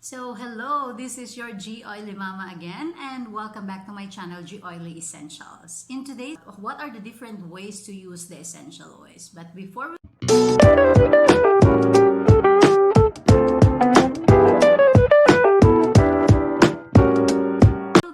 So hello, this is your G Oily Mama again, and welcome back to my channel, G Oily Essentials. In today's, what are the different ways to use the essential oils? But before we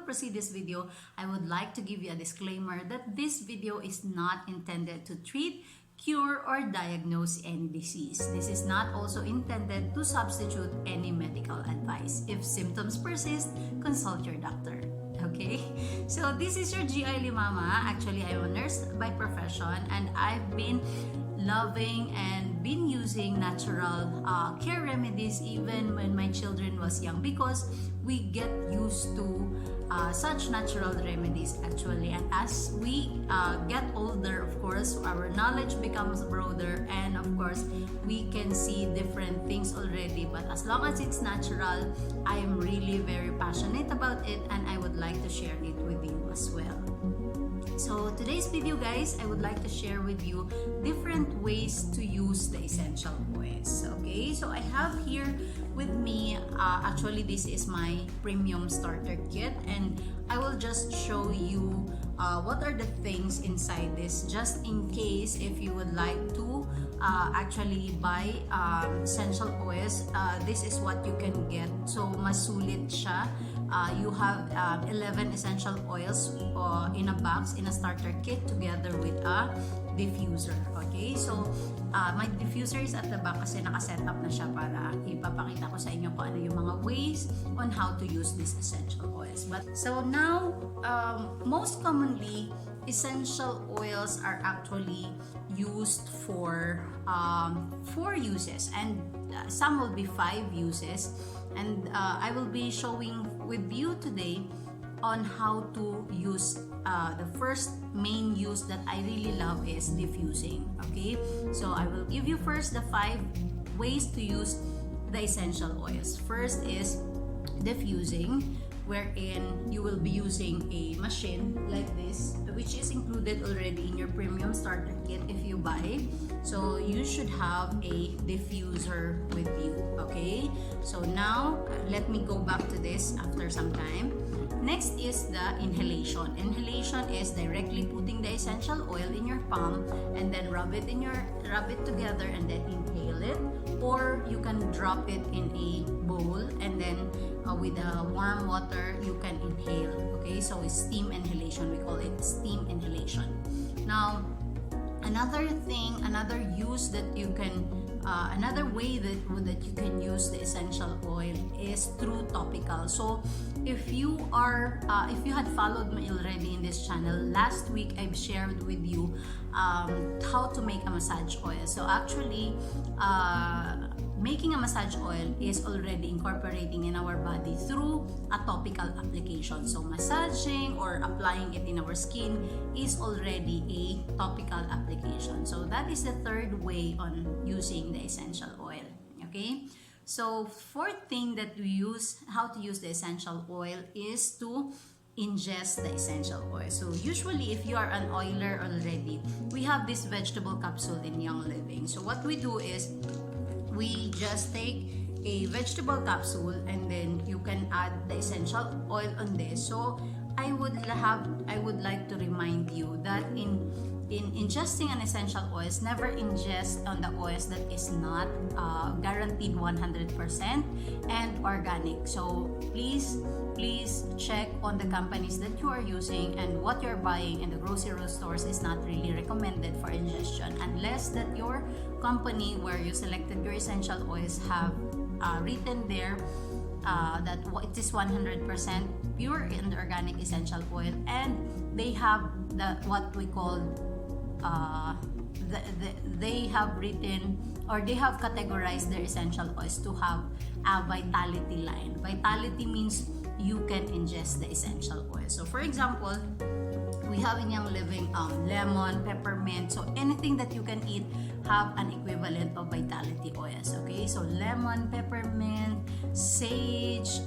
proceed this video, I would like to give you a disclaimer that this video is not intended to treat, cure, or diagnose any disease. This is not also intended to substitute any medical advice. If symptoms persist, consult your doctor. Okay? So this is your GI Mama. Actually, I'm a nurse by profession, and I've been loving and been using natural care remedies even when my children was young, because we get used to such natural remedies actually, and as we get older, of course, our knowledge becomes broader, and of course we can see different things already. But as long as it's natural, I am really very passionate about it, and I would like to share it with you as well. So today's video, guys, I would like to share with you different ways to use the essential oils. Okay, so I have here with me, actually this is my premium starter kit, and I will just show you what are the things inside this, just in case if you would like to actually buy essential oils. This is what you can get. So mas sulit siya. You have 11 essential oils in a box, in a starter kit, together with a diffuser. Okay, so my diffuser is at the back kasi naka-set up na siya para ipapakita ko sa inyo kung ano yung mga ways on how to use these essential oils. But so now, most commonly, essential oils are actually used for 4 uses, and some will be 5 uses. And I will be showing with you today on how to use the first main use that I really love is diffusing. Okay, so I will give you first the 5 ways to use the essential oils. First is diffusing, wherein you will be using a machine like this, which is included already in your premium starter kit if you buy. So you should have a diffuser with you. Okay, so now let me go back to this after some time. Next is the inhalation. Inhalation is directly putting the essential oil in your palm and then rub it together and then inhale it, or you can drop it in a bowl and then with warm water you can inhale. Okay, so it's steam inhalation. We call it steam inhalation. Now another use that you can another way that you can use the essential oil is through topical. So if you had followed me already in this channel, last week I've shared with you how to make a massage oil. So actually making a massage oil is already incorporating in our body through a topical application. So massaging or applying it in our skin is already a topical application. So that is the third way on using the essential oil. Okay, so fourth thing that we use, how to use the essential oil, is to ingest the essential oil. So usually if you are an oiler already, we have this vegetable capsule in Young Living. So what we do is we just take a vegetable capsule and then you can add the essential oil on this. So I would like to remind you that in ingesting an essential oils, never ingest on the oils that is not guaranteed 100% and organic. So please check on the companies that you are using, and what you're buying in the grocery stores is not really recommended for ingestion unless that your company where you selected your essential oils have written there that it is 100% pure and organic essential oil, and they have what we call they have written, or they have categorized their essential oils to have a vitality line. Vitality means you can ingest the essential oil. So for example, we have in Young Living lemon, peppermint, so anything that you can eat have an equivalent of vitality oils. Okay, so lemon, peppermint, sage,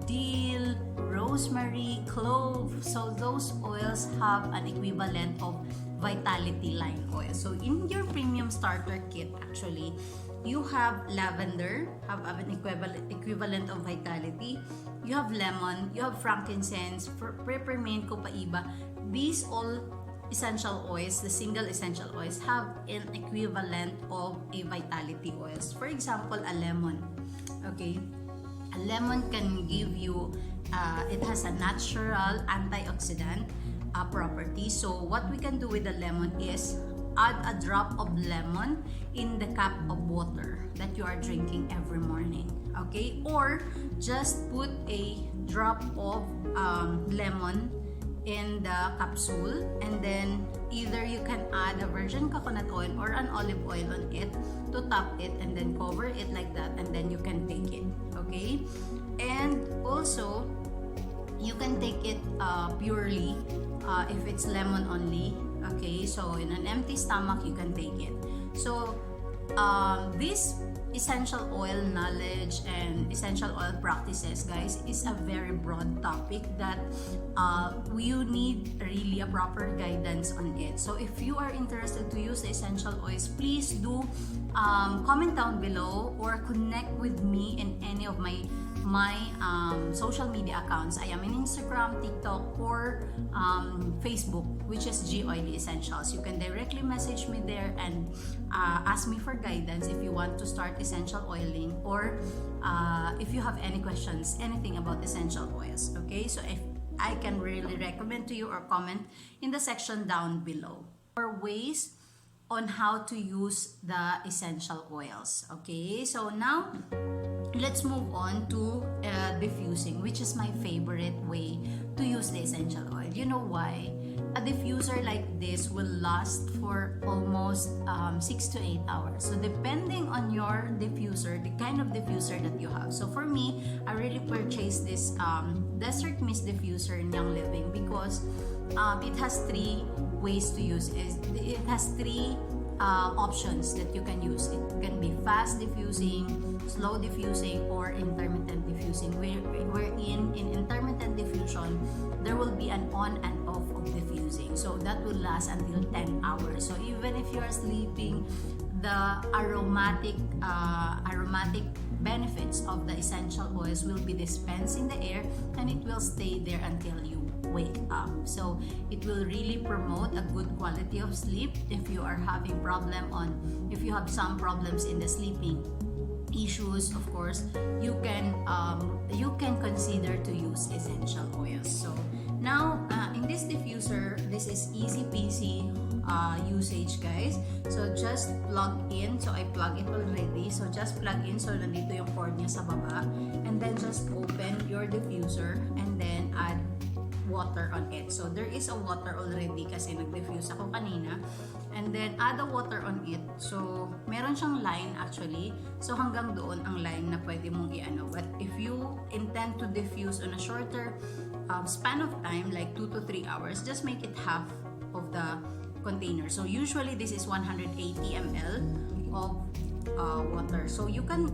dill, rosemary, clove, so those oils have an equivalent of vitality line oil. So in your premium starter kit, actually you have lavender, have an equivalent of vitality. You have lemon, you have frankincense, peppermint, copaiba. These all essential oils, the single essential oils, have an equivalent of a vitality oils. For example, a lemon. Okay, a lemon can give you, it has a natural antioxidant property. So what we can do with the lemon is add a drop of lemon in the cup of water that you are drinking every morning. Okay, or just put a drop of lemon in the capsule, and then either you can add a virgin coconut oil or an olive oil on it to top it, and then cover it like that, and then you can take it. Okay, and also you can take it purely if it's lemon only. Okay, so in an empty stomach you can take it. So this essential oil knowledge and essential oil practices, guys, is a very broad topic that you need really a proper guidance on it. So if you are interested to use the essential oils, please do comment down below or connect with me in any of my social media accounts. I am in Instagram, TikTok, or Facebook, which is GOID Essentials. You can directly message me there and ask me for guidance if you want to start essential oiling, or if you have any questions, anything about essential oils. Okay, so if I can really recommend to you, or comment in the section down below for ways on how to use the essential oils. Okay, so now let's move on to diffusing, which is my favorite way to use the essential oil. You know why? A diffuser like this will last for almost 6 to 8 hours. So depending on your diffuser, the kind of diffuser that you have. So for me, I really purchased this Desert Mist diffuser in Young Living because it has 3 ways to use it. It has 3 options that you can use. It can be fast diffusing, slow diffusing, or intermittent diffusing. Wherein in intermittent diffusion, there will be an on and off of diffusing. So that will last until 10 hours. So even if you are sleeping, the aromatic benefits of the essential oils will be dispensed in the air, and it will stay there until you wake up. So it will really promote a good quality of sleep. If you are having if you have some problems in the sleeping issues, of course, you can consider to use essential oils. So now in this diffuser, this is easy peasy usage, guys. So just plug in. So I plug it already. So just plug in. So nandito yung cord niya sa baba, and then just open your diffuser and then add water on it. So there is a water already kasi nag-diffuse ako kanina, and then add the water on it. So meron siyang line actually, so hanggang doon ang line na pwede mong i-ano. But if you intend to diffuse on a shorter span of time, like 2 to 3 hours, just make it half of the container. So usually this is 180 ml of water. So you can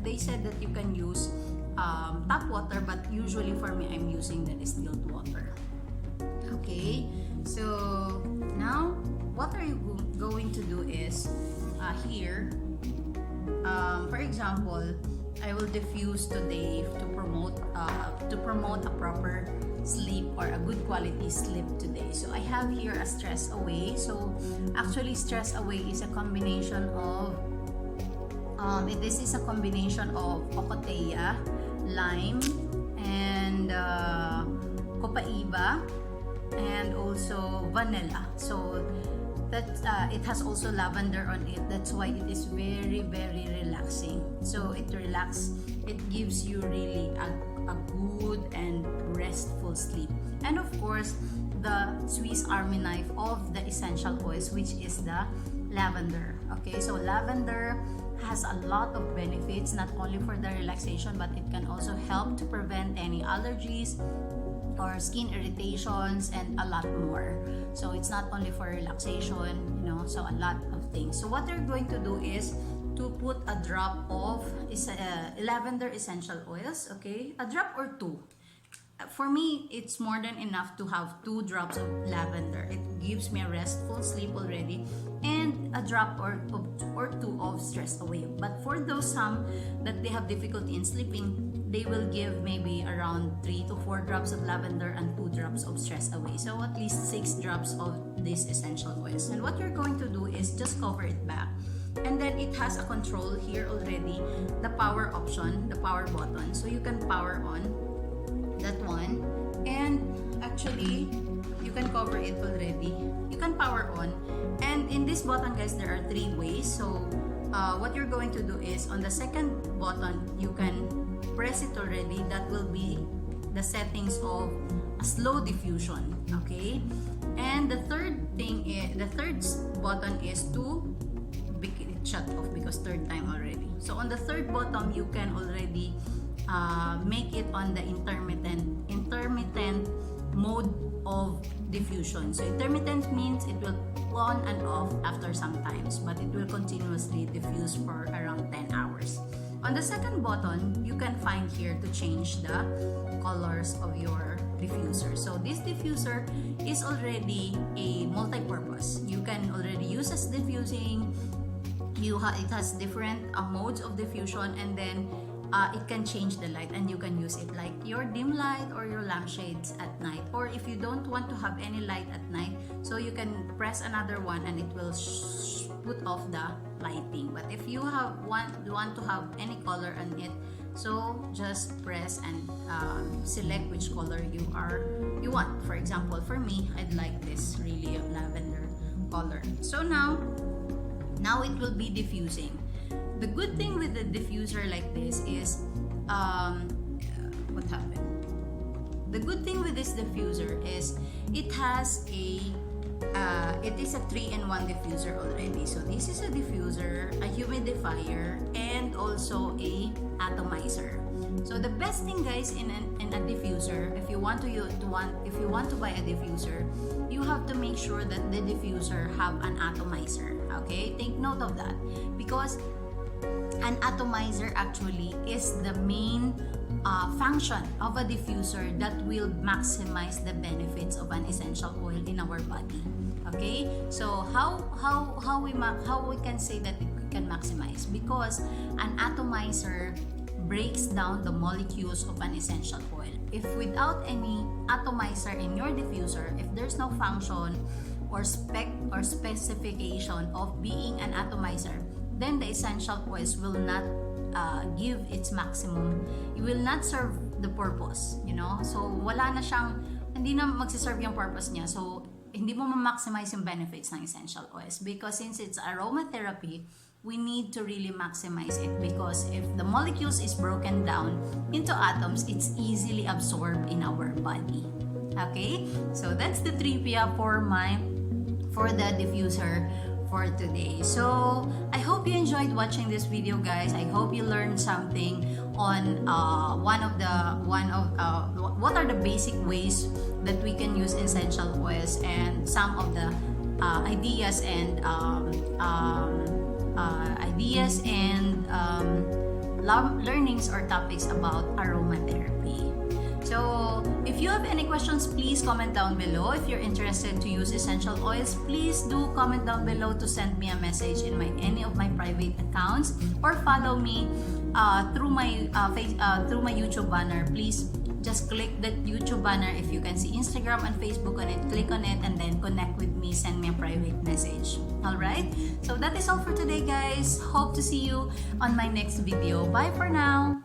they said that you can use tap water, but usually for me I'm using the distilled water. Okay, so now what are you going to do is here, for example, I will diffuse today to promote a proper sleep or a good quality sleep today. So I have here a stress away. So actually stress away is a combination of this is a combination of ocotea, lime, and copaiba, and also vanilla. So that it has also lavender on it. That's why it is very, very relaxing. So it gives you really a good and restful sleep. And of course, the Swiss Army knife of the essential oils, which is the lavender. Okay, so lavender has a lot of benefits, not only for the relaxation, but it can also help to prevent any allergies or skin irritations and a lot more. So it's not only for relaxation, so a lot of things. So what you're going to do is to put a drop of lavender essential oils, okay, a drop or 2. for me, it's more than enough to have 2 drops of lavender. It gives me a restful sleep already, and a drop or 2 of stress away. But for those some that they have difficulty in sleeping, they will give maybe around 3 to 4 drops of lavender and 2 drops of stress away. So at least 6 drops of these essential oils. And what you're going to do is just cover it back. And then it has a control here already, the power option, the power button. So you can power on that one, and actually you can cover it already. You can power on, and in this button guys, there are 3 ways. So what you're going to do is on the second button, you can press it already. That will be the settings of a slow diffusion, okay? And the third thing is, the third button is to shut off, because third time already. So on the third bottom, you can already make it on the intermittent mode of diffusion. So intermittent means it will on and off after some times, but it will continuously diffuse for around 10 hours. On the second button, you can find here to change the colors of your diffuser. So this diffuser is already a multi-purpose. You can already use as diffusing. It has different modes of diffusion, and then it can change the light, and you can use it like your dim light or your lampshades at night. Or if you don't want to have any light at night, so you can press another one and it will put off the lighting. But if you want to have any color on it, so just press and select which color you want. For example, for me, I'd like this really lavender color. So now it will be diffusing. The good thing with the diffuser like this is what happened? The good thing with this diffuser is it has it is a 3-in-1 diffuser already. So this is a diffuser, a humidifier, and also a atomizer. So the best thing guys in a diffuser, if you want to buy a diffuser, you have to make sure that the diffuser have an atomizer. Okay, take note of that, because an atomizer actually is the main function of a diffuser that will maximize the benefits of an essential oil in our body. Okay, so how we can say that we can maximize, because an atomizer breaks down the molecules of an essential oil. If without any atomizer in your diffuser, if there's no function or specification of being an atomizer, then the essential oils will not give its maximum. It will not serve the purpose, you know? So wala na siyang, hindi na magsiserve yung purpose niya. So hindi mo ma-maximize yung benefits ng essential oils, because since it's aromatherapy, we need to really maximize it, because if the molecules is broken down into atoms, it's easily absorbed in our body. Okay, so that's the trivia for the diffuser for today. So I hope you enjoyed watching this video guys. I hope you learned something on what are the basic ways that we can use essential oils, and some of the ideas and learnings or topics about aromatherapy. So if you have any questions, please comment down below. If you're interested to use essential oils, please do comment down below to send me a message in any of my private accounts, or follow me through my YouTube banner. Please just click that YouTube banner. If you can see Instagram and Facebook on it, click on it and then connect with me, send me a private message. Alright, so that is all for today guys. Hope to see you on my next video. Bye for now.